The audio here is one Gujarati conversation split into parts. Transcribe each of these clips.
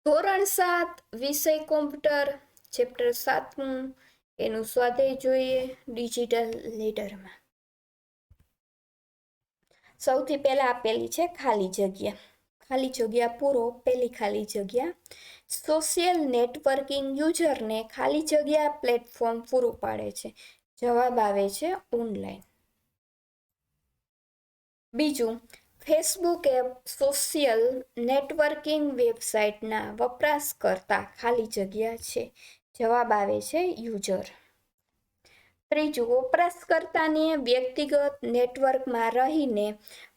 ધોરણ 7 વિષય કોમ્પ્યુટર ચેપ્ટર 7મું એનું સ્વાધ્યાય જોઈએ ડિજિટલ લેડરમાં। સૌથી પહેલા આપેલી છે ખાલી જગ્યા પૂરો। પહેલી ખાલી જગ્યા સોશિયલ નેટવર્કિંગ યુઝરને ખાલી જગ્યા પ્લેટફોર્મ પૂરું પાડે છે। જવાબ આવે છે ઓનલાઈન। બીજું ફેસબુક એપ સોશિયલ નેટવર્કિંગ વેબસાઇટના વપરાશકર્તા ખાલી જગ્યા છે। જવાબ આવે છે યુઝર। ત્રીજું વપરાશકર્તાને વ્યક્તિગત નેટવર્કમાં રહીને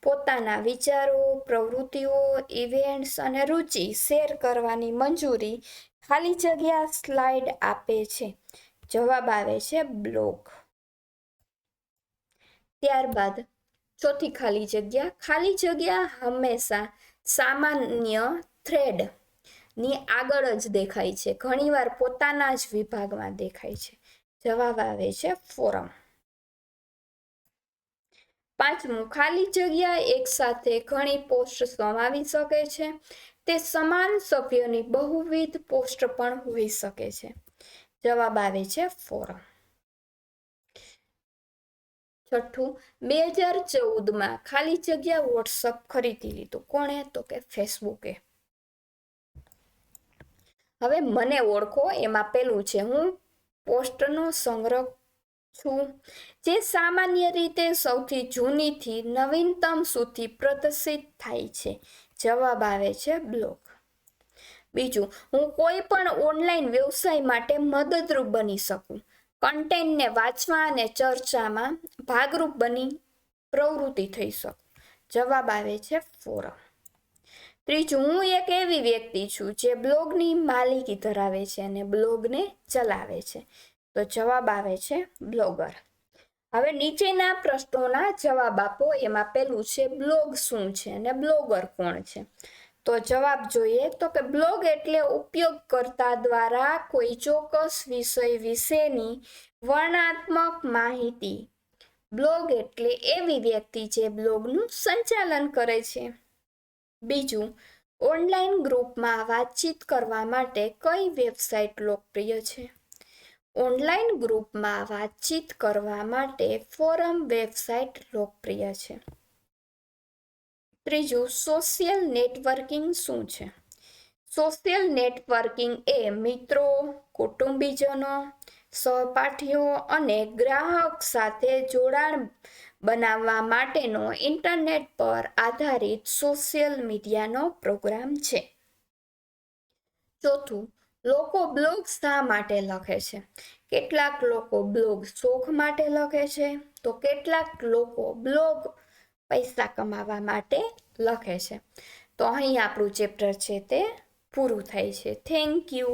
પોતાના વિચારો, પ્રવૃત્તિઓ, ઇવેન્ટ્સ અને રુચિ શેર કરવાની મંજૂરી ખાલી જગ્યા સ્લાઇડ આપે છે। જવાબ આવે છે બ્લોગ। ત્યારબાદ ચોથી ખાલી જગ્યા હંમેશા સામાન્ય થ્રેડ ની આગળ જ દેખાય છે, ઘણીવાર પોતાના જ વિભાગમાં દેખાય છે। જવાબ આવે છે ફોરમ। પાંચમું ખાલી જગ્યા એક સાથે ઘણી પોસ્ટ સમાવી શકે છે, તે સમાન સભ્યોની બહુવિધ પોસ્ટ પણ હોઈ શકે છે। જવાબ આવે છે ફોરમ। છઠ્ઠું 2014માં ખાલી જગ્યા વોટ્સઅપ ખરીદી લીધું। કોણે? તો કે ફેસબુકે। હવે મને ઓળખો એમાં પેલું છે હું પોસ્ટનો સંગ્રહ છું, જે સામાન્ય રીતે સૌથી જૂનીથી નવીનતમ સુધી પ્રદર્શિત થાય છે। જવાબ આવે છે બ્લોગ। બીજું હું કોઈ પણ ઓનલાઈન વ્યવસાય માટે મદદરૂપ બની શકું, કન્ટેન્ટને વાંચવા અને ચર્ચામાં ભાગરૂપ બની પ્રવૃત્તિ થઈ શકું। જવાબ આવે છે ફોરમ। ત્રીજું હું એક એવી વ્યક્તિ છું જે બ્લોગની માલિકી ધરાવે છે અને બ્લોગને ચલાવે છે। તો જવાબ આવે છે બ્લોગર। હવે નીચેના પ્રશ્નોના જવાબ આપો। એમાં પેલું છે બ્લોગ શું છે અને બ્લોગર કોણ છે? તો જવાબ જોઈએ તો કે બ્લોગ એટલે ઉપયોગકર્તા દ્વારા કોઈ ચોક્કસ વિષય વિશેની વર્ણનાત્મક માહિતી। બ્લોગ એટલે એવી વ્યક્તિ જે બ્લોગનું સંચાલન કરે છે। બીજું ઓનલાઈન ગ્રુપમાં વાતચીત કરવા માટે કઈ વેબસાઇટ લોકપ્રિય છે? ઓનલાઈન ગ્રુપમાં વાતચીત કરવા માટે ફોરમ વેબસાઇટ લોકપ્રિય છે। ત્રીજું સોશિયલ નેટવર્કિંગ શું છે? સોશિયલ નેટવર્કિંગ એ મિત્રો, કુટુંબીજનો, સહપાઠીઓ અને ગ્રાહક સાથે જોડાણ બનાવવા માટેનો ઇન્ટરનેટ પર આધારિત સોશિયલ મીડિયાનો પ્રોગ્રામ છે। ચોથું લોકો બ્લોગ શા માટે લખે છે? કેટલાક લોકો બ્લોગ શોખ માટે લખે છે, તો કેટલાક લોકો બ્લોગ પૈસા કમાવા માટે લખે છે। તો અહીં આપણું ચેપ્ટર છે તે પૂરું થાય છે। Thank you.